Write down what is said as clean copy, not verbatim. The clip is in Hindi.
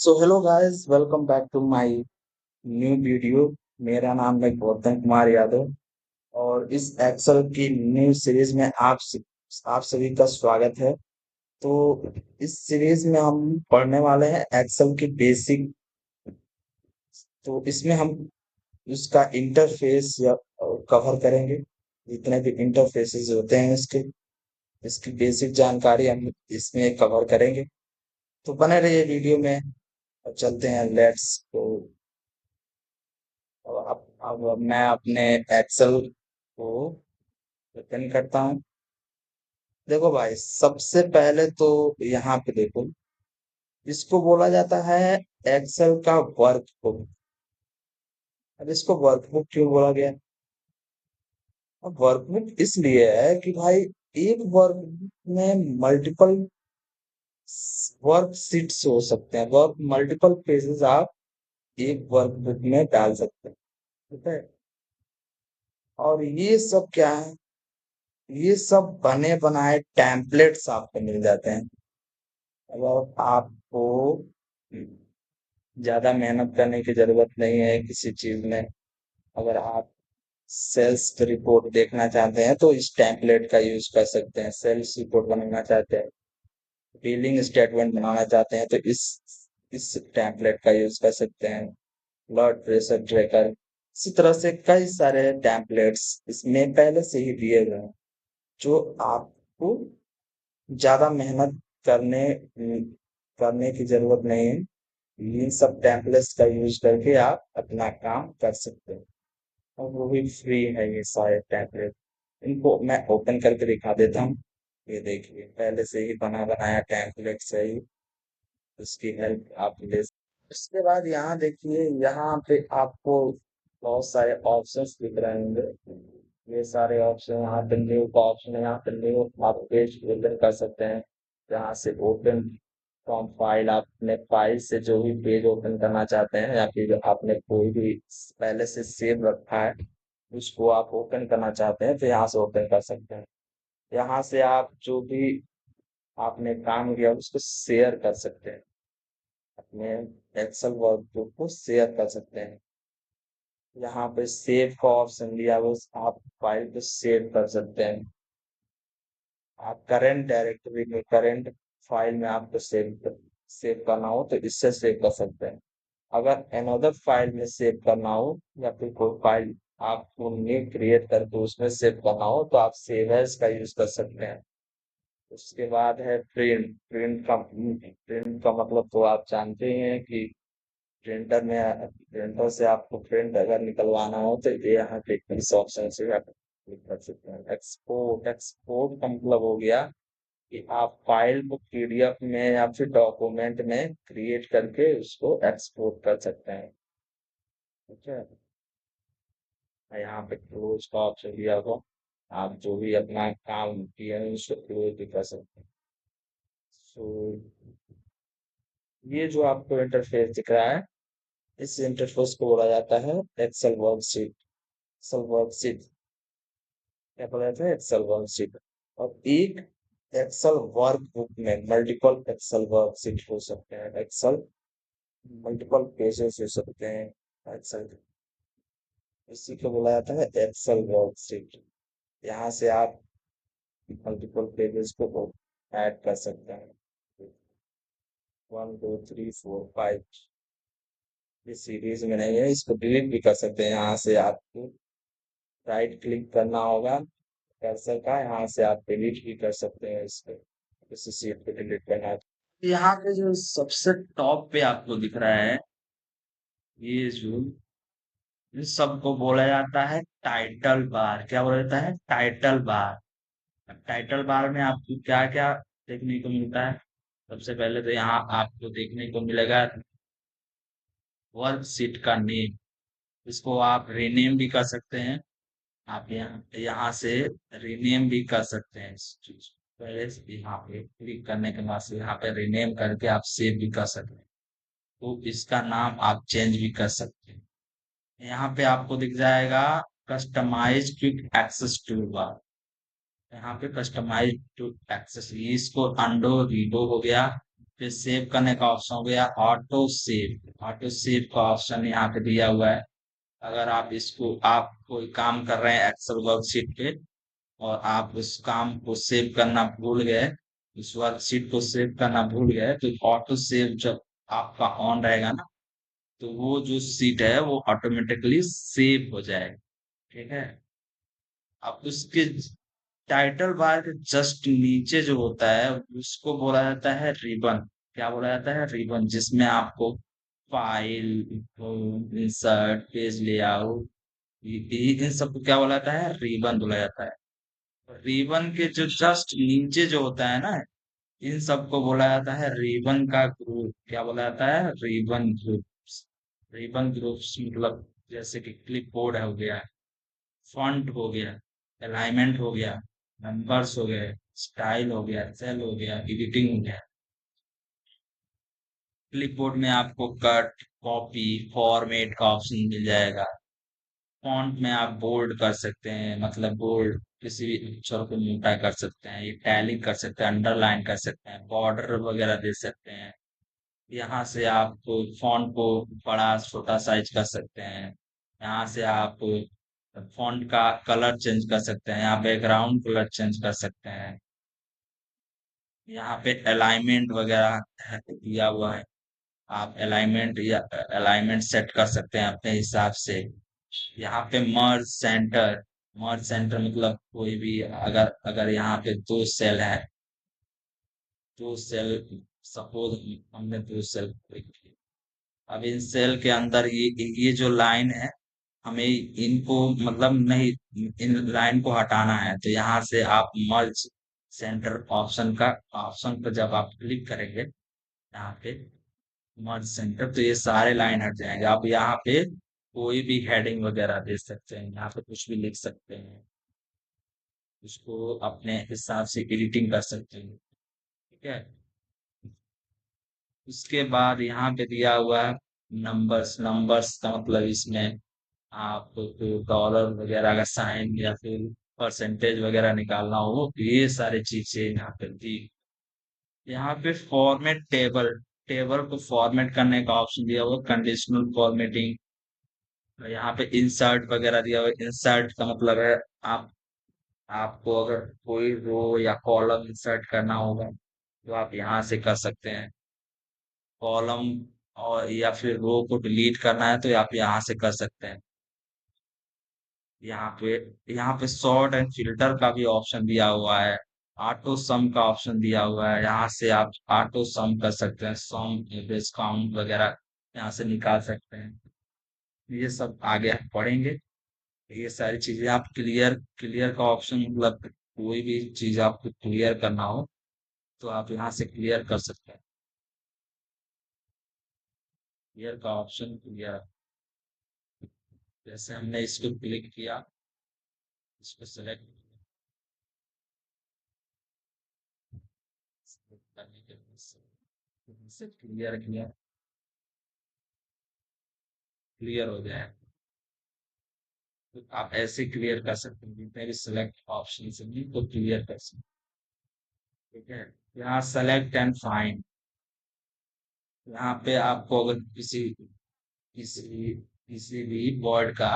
So hello guys, welcome back to my new video. मेरा नाम है गौतम कुमार यादव और इस एक्सेल की न्यू सीरीज में आप सभी का स्वागत है। तो इस सीरीज में हम पढ़ने वाले हैं एक्सेल की बेसिक। तो इसमें हम उसका इंटरफेस या कवर करेंगे, जितने भी इंटरफेसेस होते हैं इसके इसकी बेसिक जानकारी हम इसमें कवर करेंगे। तो बने रहिए वीडियो में। अब चलते हैं, लेट्स गो। अब मैं अपने एक्सेल को ओपन करता हूँ। देखो भाई, सबसे पहले तो यहाँ पे देखो, इसको बोला जाता है एक्सेल का वर्कबुक। अब इसको वर्कबुक क्यों बोला गया? अब वर्कबुक इसलिए है कि भाई एक वर्कबुक में मल्टीपल वर्क शीट्स हो सकते हैं, वर्क मल्टीपल पेजेस आप एक वर्कबुक में डाल सकते हैं। ठीक है। और ये सब क्या है? ये सब बने बनाए टेम्पलेट्स आपको मिल जाते हैं। अगर आपको ज्यादा मेहनत करने की जरूरत नहीं है किसी चीज में। अगर आप सेल्स रिपोर्ट देखना चाहते हैं तो इस टेम्पलेट का यूज कर सकते हैं। सेल्स रिपोर्ट बनाना चाहते हैं, बिलिंग स्टेटमेंट बनाना चाहते हैं तो इस टेम्पलेट का यूज कर सकते हैं। ब्लड प्रेशर ट्रैकर, इसी तरह से कई सारे टेम्पलेट्स इसमें पहले से ही दिए गए हैं, जो आपको ज्यादा मेहनत करने करने की जरूरत नहीं है। इन सब टेम्पलेट्स का यूज करके आप अपना काम कर सकते हैं, और वो भी फ्री है ये सारे टेम्पलेट। इनको मैं ओपन करके दिखा देता हूँ। ये देखिए, पहले से ही बना बनाया टेम्पलेट है ही, उसकी हेल्प आप ले। इसके बाद यहाँ देखिए, यहाँ पे आपको बहुत सारे ऑप्शंस दिख रहे होंगे। ये सारे ऑप्शन, यहाँ पे न्यू का ऑप्शन है। यहाँ पे न्यू आप पेज ओपन कर सकते हैं। यहाँ से ओपन फ्रॉम फाइल, आप अपने फाइल से जो भी पेज ओपन करना चाहते हैं या फिर आपने कोई भी पहले से सेव रखा है उसको आप ओपन करना चाहते हैं तो यहाँ से ओपन कर सकते हैं। यहाँ से आप जो भी आपने काम किया उसको शेयर कर सकते हैं, अपने एक्सेल वर्कबुक को शेयर कर सकते हैं। यहाँ पे सेव का ऑप्शन दिया हुआ है, आप फाइल को सेव कर सकते हैं। आप करंट डायरेक्टरी में, करंट फाइल में आपको सेव करना हो तो इससे सेव कर सकते हैं। अगर अनदर फाइल में सेव करना हो या फिर कोई फाइल आपको न्यू क्रिएट करके उसमें सेव करना हो तो आप सेव एज का यूज कर सकते हैं। उसके बाद है प्रिंट। प्रिंट का मतलब तो आप जानते ही हैं कि प्रिंटर से आपको प्रिंट अगर निकलवाना हो तो ये यहाँ पे इस ऑप्शन से आप क्लिक कर सकते हैं। एक्सपोर्ट, एक्सपोर्ट का मतलब हो गया कि आप फाइल को पीडीएफ में या फिर डॉक्यूमेंट में क्रिएट करके उसको एक्सपोर्ट कर सकते हैं। ठीक है। यहाँ पे क्लोज का ऑप्शन दिया हो, आप जो भी अपना काम किए हैं उसको क्लोज भी कर सकते हैं। सो ये जो आपको इंटरफेस दिख रहा है, इस इंटरफेस को बोला जाता है एक्सेल वर्कशीट। एक्सेल वर्कशीट क्या बोला जाता है? Excel worksheet. और एक एक्सेल वर्कबुक में मल्टीपल एक्सेल वर्कशीट हो सकते हैं, एक्सेल मल्टीपल पेजेस हो सकते हैं। एक्सेल, इसी को बोला जाता है एक्सेल वर्कशीट। यहाँ से आप मल्टीपल पेजेस को ऐड कर सकते हैं। 1 2 3 4 5, ये सीरीज में नहीं है, इसको डिलीट भी कर सकते हैं। यहाँ से आपको राइट क्लिक करना होगा कर्सर का, यहाँ से आप डिलीट भी कर सकते हैं इसको, इस शीट को डिलीट करना है। यहाँ पे जो सबसे टॉप पे आपको दिख रहा है, ये जो इन सबको बोला जाता है टाइटल बार। क्या बोला जाता है? Title bar. टाइटल बार में आपको क्या क्या देखने को मिलता है? सबसे पहले तो यहाँ आपको देखने को मिलेगा वर्कशीट का नेम। इसको आप रीनेम भी कर सकते हैं। आप यहाँ यहाँ से रीनेम भी कर सकते हैं इस चीज को। पहले से यहाँ पे क्लिक करने के बाद से यहाँ पे रीनेम करके आप सेव भी कर सकते हैं। तो इसका नाम आप चेंज भी कर सकते हैं। यहाँ पे आपको दिख जाएगा customize quick access toolbar. यहाँ पे कस्टमाइज टू एक्सेस, इसको अंडो रीडो हो गया, फिर सेव करने का ऑप्शन हो गया ऑटो सेव। ऑटो सेव का ऑप्शन यहाँ पे दिया हुआ है। अगर आप कोई काम कर रहे हैं एक्सेल वर्कशीट पे और आप उस काम को सेव करना भूल गए, उस वर्कशीट को सेव करना भूल गए, तो ऑटो सेव जब आपका ऑन रहेगा ना, तो वो जो सीट है वो ऑटोमेटिकली सेव हो जाएगा। ठीक है। अब उसके टाइटल बार के जस्ट नीचे जो होता है उसको बोला जाता है रिबन। क्या बोला जाता है? रिबन, जिसमें आपको फाइल, इंसर्ट, पेज लेआउट, इन सबको क्या बोला जाता है? रिबन बोला जाता है। रिबन के जो जस्ट नीचे जो होता है ना, इन सबको बोला जाता है रिबन का ग्रुप। क्या बोला जाता है? Ribbon groups. रिबन ग्रुप्स मतलब जैसे कि क्लिप बोर्ड हो गया, फॉन्ट हो गया, अलाइनमेंट हो गया, नंबर्स हो गए, स्टाइल हो गया, सेल हो गया, एडिटिंग हो गया। क्लिपबोर्ड में आपको कट, कॉपी, फॉर्मेट का ऑप्शन मिल जाएगा। फॉन्ट में आप बोल्ड कर सकते हैं, मतलब बोल्ड किसी भी अक्षर को मोटा कर सकते हैं, इटैलिक कर सकते हैं, अंडरलाइन कर सकते हैं, बॉर्डर वगैरह दे सकते हैं। यहाँ से आप फॉन्ट को बड़ा छोटा साइज कर सकते हैं। यहाँ से आप फॉन्ट का कलर चेंज कर सकते हैं, यहाँ बैकग्राउंड कलर चेंज कर सकते हैं। यहाँ पे अलाइनमेंट वगैरह दिया हुआ है। आप अलाइनमेंट सेट कर सकते हैं अपने हिसाब से। यहाँ पे मर्ज सेंटर मतलब कोई भी अगर अगर यहाँ पे दो सेल है, दो सेल, सपोज हमने दो सेल, अब इन सेल के अंदर ये जो लाइन है, हमें इनको मतलब नहीं, इन लाइन को हटाना है, तो यहाँ से आप मर्ज सेंटर ऑप्शन पर जब आप क्लिक करेंगे, यहाँ पे मर्ज सेंटर, तो ये सारे लाइन हट जाएंगे। आप यहाँ पे कोई भी हेडिंग वगैरह दे सकते हैं, यहाँ पे कुछ भी लिख सकते हैं, उसको अपने हिसाब से एडिटिंग कर सकते हैं। ठीक है। उसके बाद यहाँ पे दिया हुआ है नंबर्स। नंबर्स का मतलब इसमें आपको डॉलर वगैरह का साइन या फिर परसेंटेज वगैरह निकालना हो, तो ये सारी चीजें यहाँ पे दी। यहाँ पे फॉर्मेट टेबल, टेबल को फॉर्मेट करने का ऑप्शन दिया हुआ, कंडीशनल फॉर्मेटिंग। यहाँ पे इंसर्ट वगैरह दिया हुआ। इंसर्ट का मतलब है आप आपको अगर कोई रो या कॉलम इंसर्ट करना होगा, तो आप यहाँ से कर सकते हैं। कॉलम और या फिर रो को डिलीट करना है, तो आप यहाँ से कर सकते हैं। यहाँ पे यहाँ पे सॉर्ट एंड फिल्टर का भी ऑप्शन दिया हुआ है। ऑटो सम का ऑप्शन दिया हुआ है, यहाँ से आप ऑटो सम कर सकते हैं, सम, एवरेज, काउंट वगैरह यहाँ से निकाल सकते हैं। ये सब आगे हम पढ़ेंगे। ये सारी चीजें आप क्लियर क्लियर का ऑप्शन मतलब कोई भी चीज आपको क्लियर करना हो, तो आप यहाँ से क्लियर कर सकते हैं। क्लियर का ऑप्शन क्लियर, जैसे हमने इसको क्लिक किया, इसको सेलेक्ट करने के बाद से क्लियर किया, क्लियर हो जाए। तो आप ऐसे क्लियर कर सकते हैं, जितने भी सिलेक्ट ऑप्शन से भी तो क्लियर कर सकते हैं। ठीक है। यहाँ सेलेक्ट एंड फाइंड, यहाँ पे आपको अगर किसी किसी किसी भी वर्ड का